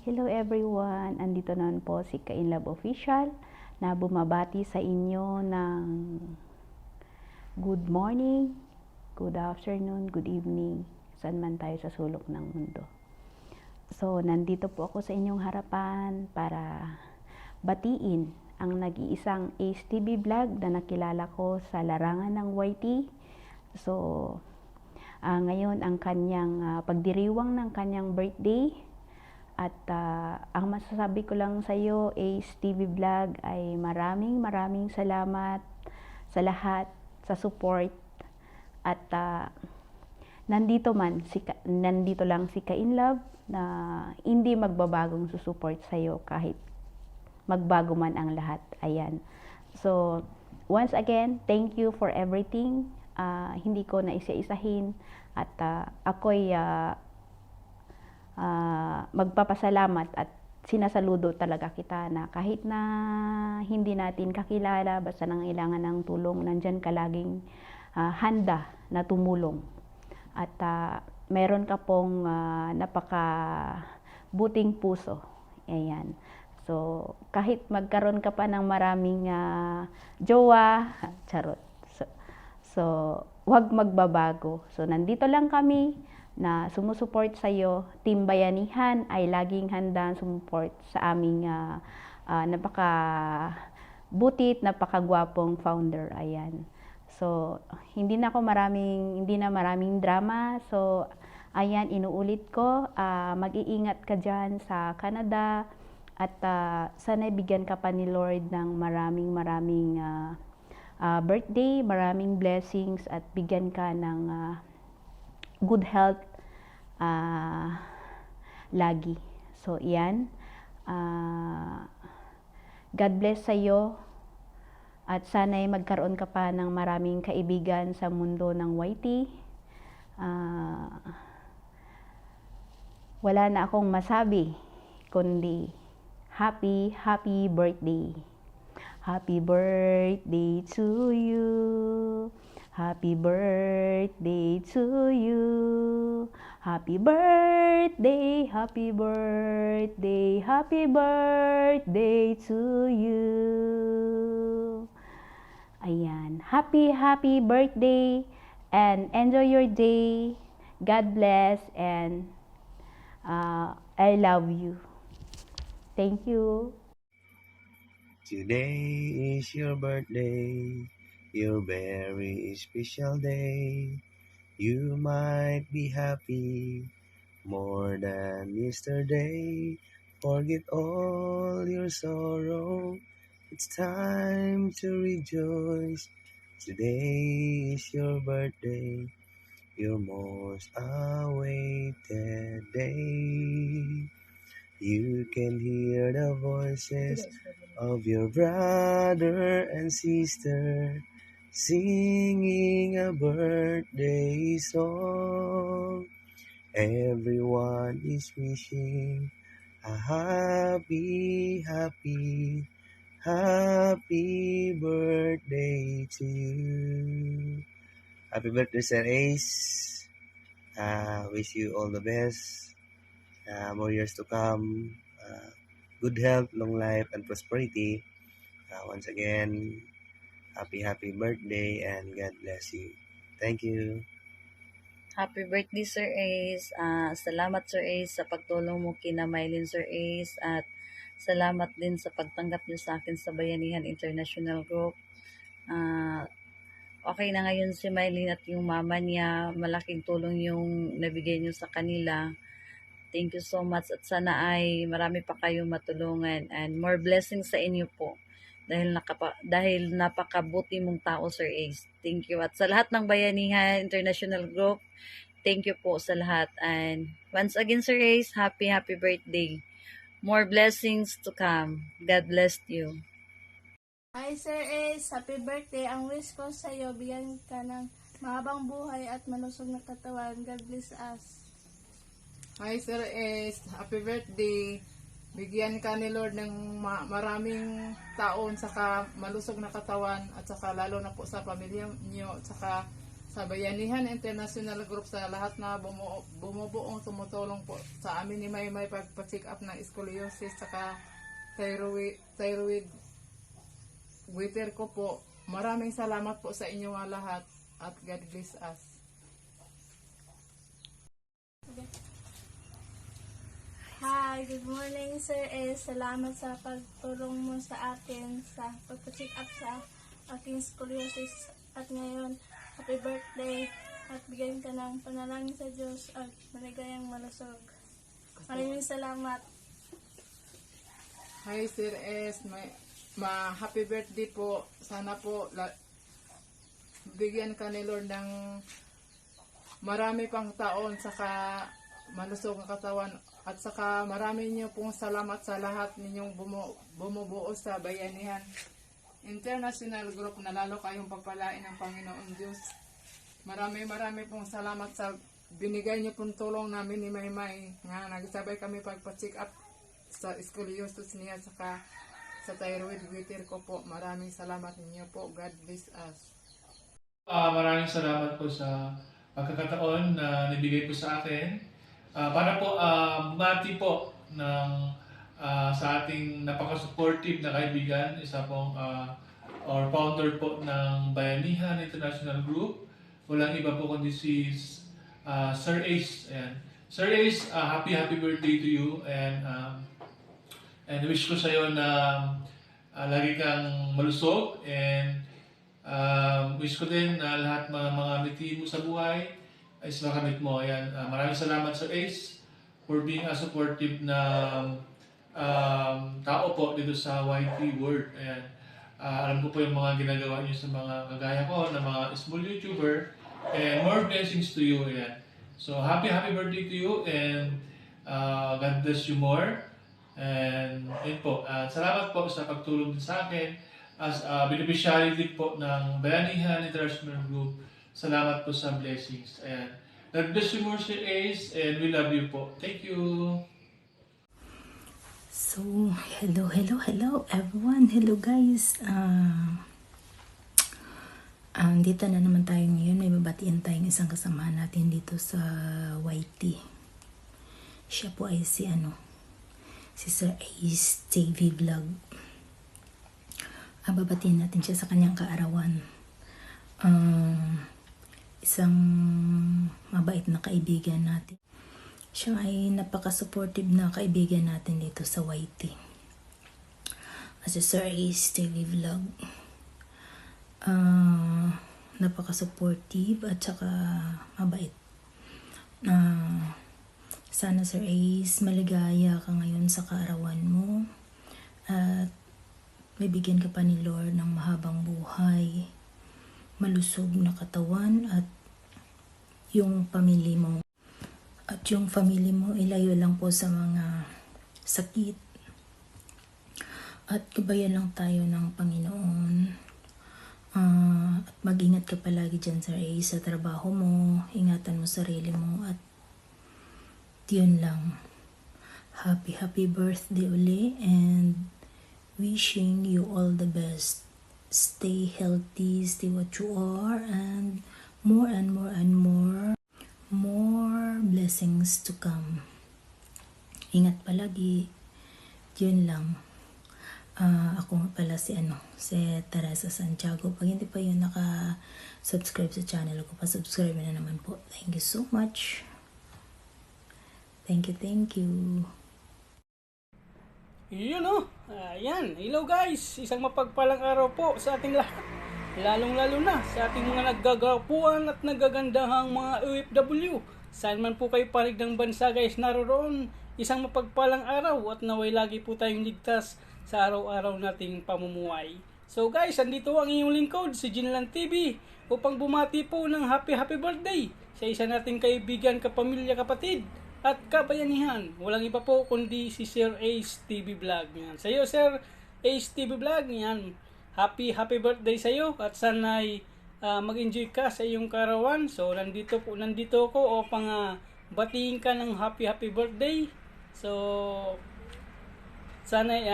Hello everyone! Andito naman po si Kainlove Official na bumabati sa inyo ng good morning, good afternoon, good evening, saan man tayo sa sulok ng mundo. So, nandito po ako sa inyong harapan para batiin ang nag-iisang Ace TV vlog na nakilala ko sa larangan ng YT. So, ngayon ang kanyang pagdiriwang ng kanyang birthday. At ang masasabi ko lang sa iyo, Ace TV Vlog, ay maraming salamat sa lahat, sa support. At nandito lang si Kainlove na hindi magbabagong susuport sa iyo kahit magbago man ang lahat. Ayan. So, once again, thank you for everything. Hindi ko na isa-isahin at ako'y magpapasalamat at sinasaludo talaga kita na kahit na hindi natin kakilala, basta nangailangan ng tulong, nandyan ka laging handa na tumulong. At meron ka pong napakabuting puso. Ayan. So, kahit magkaroon ka pa ng maraming jowa, charot. So, wag magbabago. So, nandito lang kami na sumusuport sa iyo. Team Bayanihan ay laging handa sumuport sa aming napakabutit, napakagwapong founder. Ayan. So, hindi na maraming drama. So, ayan, inuulit ko, mag-iingat ka dyan sa Canada at sana bigyan ka pa ni Lord ng maraming birthday, maraming blessings at bigyan ka ng good health lagi. So, iyan. God bless sa iyo at sana'y magkaroon ka pa ng maraming kaibigan sa mundo ng YT. Wala na akong masabi kundi happy birthday. Happy birthday to you. Happy birthday to you. Happy birthday, happy birthday, happy birthday to you. Ayan. Happy birthday and enjoy your day. God bless and I love you. Thank you. Today is your birthday, your very special day. You might be happy more than yesterday. Forget all your sorrow. It's time to rejoice. Today is your birthday, your most awaited day. You can hear the voices of your brother and sister singing a birthday song. Everyone is wishing a happy birthday to you. Happy birthday, Sir Ace. Wish you all the best. More years to come. Good health, long life, and prosperity. Once again, happy birthday and God bless you. Thank you. Happy birthday, Sir Ace. Salamat, Sir Ace, sa pagtulong mo kina Mylene, Sir Ace. At salamat din sa pagtanggap niyo sa akin sa Bayanihan International Group. Okay na ngayon si Mylene at yung mama niya. Malaking tulong yung nabigay niyo sa kanila. Thank you so much at sana ay marami pa kayong matulungan and more blessings sa inyo po dahil napakabuti mong tao, Sir Ace. Thank you. At sa lahat ng Bayanihan International Group, thank you po sa lahat. And once again, Sir Ace, happy birthday. More blessings to come. God bless you. Hi Sir Ace, happy birthday. Ang wish ko sa iyo, bigyan ka ng mahabang buhay at malusog na katawan. God bless us. Hi Sir Ace, happy birthday. Bigyan ka ni Lord ng maraming taon, saka malusog na katawan, at saka lalo na po sa pamilya niyo, at saka sa Bayanihan International Group, sa lahat na bumubuong tumutulong po sa amin ni Maymay pagpa-check up ng scoliosis saka thyroid goiter ko po. Maraming salamat po sa inyo lahat at God bless us. Hi, good morning Sir S. Salamat sa pagtulong mo sa akin sa pagpa-check up sa aking scoliosis. At ngayon, happy birthday at bigyan ka ng panalangin sa Diyos at maligayang malusog. Maraming salamat. Hi Sir S, happy birthday po. Sana po bigyan ka ni Lord ng marami pang taon, saka malusog ang katawan, at saka marami niyo pong salamat sa lahat ninyong bumubuo sa Bayanihan International Group, na lalo kayong pagpalain ng Panginoon Diyos. Marami pong salamat sa binigay niyo pong tulong namin ni Maymay, nga nagsabay kami pagpa-check up sa scoliosis niya saka sa thyroid goiter ko po. Maraming salamat ninyo po. God bless us. Maraming salamat po sa pagkakataon na nabigay po sa akin. Para po bumati po ng sa ating napaka-supportive na kaibigan, isa pong or founder po ng Bayanihan International Group. Walang iba po kundi si Sir Ace. Ayan. Sir Ace, happy birthday to you, and wish ko sa iyo na lagi kang malusog, and wish ko din na lahat mga mitiin mo sa buhay ay makamit mo. Ayan. Maraming salamat Sir Ace for being a supportive na tao po dito sa YT World. Ayan. Alam ko po yung mga ginagawa niyo sa mga kagaya ko na mga small YouTuber, and more blessings to you. Ayan. So happy birthday to you, and God bless you more. And yun po, salamat po sa pagtulong din sa akin as beneficiary din po ng Bayanihan International Group. Salamat po sa blessings. Ayan. God bless you more, Sir Ace, and we love you po. Thank you. So, hello everyone. Hello guys. Dito na naman tayo ngayon. May babatiin tayong isang kasamahan natin dito sa YT. Siya po ay si Sir Ace TV Vlog. Babatiin natin siya sa kanyang kaarawan. Isang mabait na kaibigan natin. Siya ay napaka-supportive na kaibigan natin dito sa YT. Si Sir Ace TV Vlog. Napaka-supportive at saka mabait. Sana Sir Ace, maligaya ka ngayon sa kaarawan mo at bibigyan ka pa ni Lord ng mahabang buhay, malusog na katawan, at yung family mo ilayo lang po sa mga sakit, at gabayan lang tayo ng Panginoon. At mag-ingat ka palagi dyan Sir Ace sa trabaho mo, ingatan mo sarili mo, at yun lang. Happy birthday uli, and wishing you all the best. Stay healthy, stay what you are, and more blessings to come. Ingat palagi. Yun lang. Ako nga pala si Teresa Santiago. Pag hindi pa yun naka-subscribe sa channel ko, pa-subscribe na naman po. Thank you so much. Thank you. Yun ayan. Hello guys, isang mapagpalang araw po sa ating lahat. Lalong-lalo na sa ating mga naggagapuan at nagagandahang mga OFW. Saan man po kayo panig ng bansa guys naroon, isang mapagpalang araw at naway lagi po tayong ligtas sa araw-araw nating pamumuhay. So guys, andito ang inyong lingkod, si Jinlan TV, upang bumati po ng happy birthday sa isa nating kaibigan, kapamilya, kapatid, at kabayanihan. Walang iba po kundi si Sir Ace TV Vlog. Yan. Sa iyo Sir Ace TV Vlog, yan. Happy birthday sa iyo, at sana'y mag-enjoy ka sa iyong karawan. So nandito ko upang batiin ka ng happy birthday. So sana'y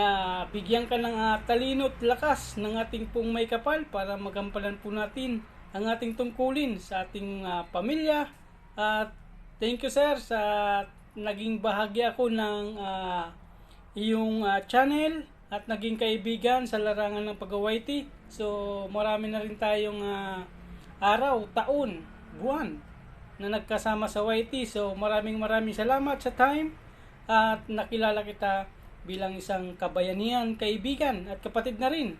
bigyan ka ng talino at lakas ng ating pong may kapal para magampanan po natin ang ating tungkulin sa ating pamilya. At thank you sir sa naging bahagi ako ng iyong channel at naging kaibigan sa larangan ng pag-awayti. So marami na rin tayong araw, taon, buwan na nagkasama sa YT. So maraming salamat sa time at nakilala kita bilang isang kabayanihan, kaibigan at kapatid na rin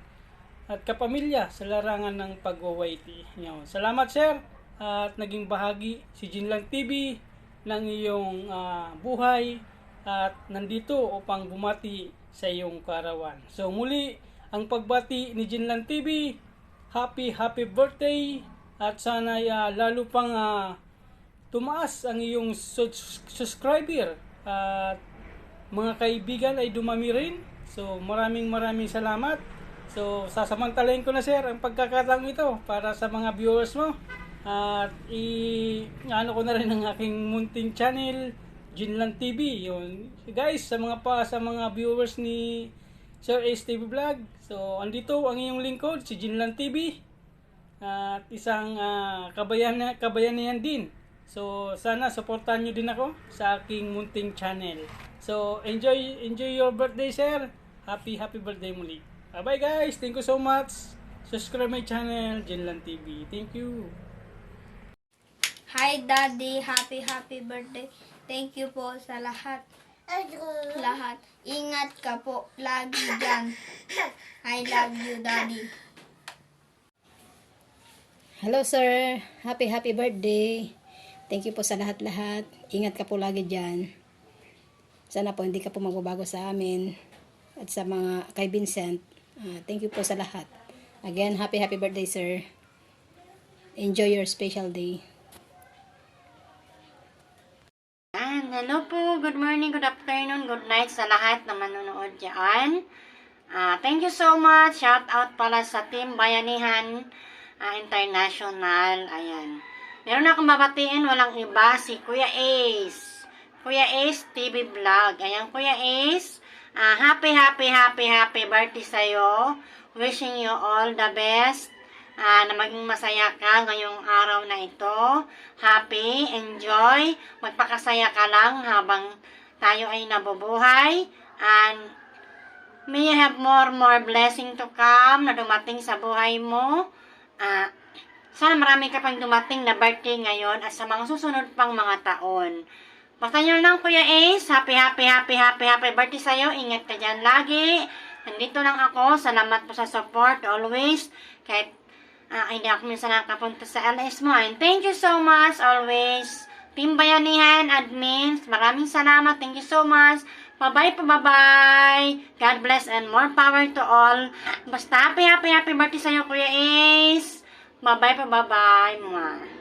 at kapamilya sa larangan ng pag-YT. Salamat sir at naging bahagi si Jinlang TV ng iyong buhay at nandito upang bumati sa iyong karawan. So muli ang pagbati ni Jinlang TV, happy birthday at sana lalo pang tumaas ang iyong subscriber at mga kaibigan ay dumami rin. So maraming salamat. So sasamantalahin ko na sir ang pagkakataong ito para sa mga viewers mo at ano ko na rin ang aking munting channel Jinlang TV. Yun guys, sa mga viewers ni Sir Ace TV Vlog. So andito ang iyong lingkod si Jinlang TV at isang kabayanihan din. So sana suportahan nyo din ako sa aking munting channel. So enjoy your birthday sir. Happy birthday muli. Bye guys, thank you so much. Subscribe my channel Jinlang TV. Thank you. Hi Daddy, happy birthday. Thank you po sa lahat. Ingat ka po lagi dyan. I love you Daddy. Hello sir, happy birthday. Thank you po sa lahat-lahat. Ingat ka po lagi dyan. Sana po hindi ka po magbabago sa amin at sa mga kay Vincent. Thank you po sa lahat. Again, happy birthday sir. Enjoy your special day. Hello po, good morning, good afternoon, good night sa lahat na manonood dyan. Thank you so much. Shout out pala sa Team Bayanihan International. Ayan. Meron akong babatiin, walang iba, si Kuya Ace. Kuya Ace TV Vlog. Ayan, Kuya Ace. Happy birthday sa'yo. Wishing you all the best. Na maging masaya ka ngayong araw na ito. Happy, enjoy, magpakasaya ka lang habang tayo ay nabubuhay. And may you have more blessing to come na dumating sa buhay mo. Sana marami ka pang dumating na birthday ngayon at sa mga susunod pang mga taon. Basta yun lang Kuya Ace, happy birthday sa'yo. Ingat ka dyan lagi. Nandito lang ako. Salamat po sa support always. Kahit hindi ako minsan nakapunta sa LS mo. And thank you so much always. Team Bayanihan, admins, maraming salamat. Thank you so much. Bye-bye. God bless and more power to all. Basta happy birthday sa'yo, Kuya Ace. Bye-bye.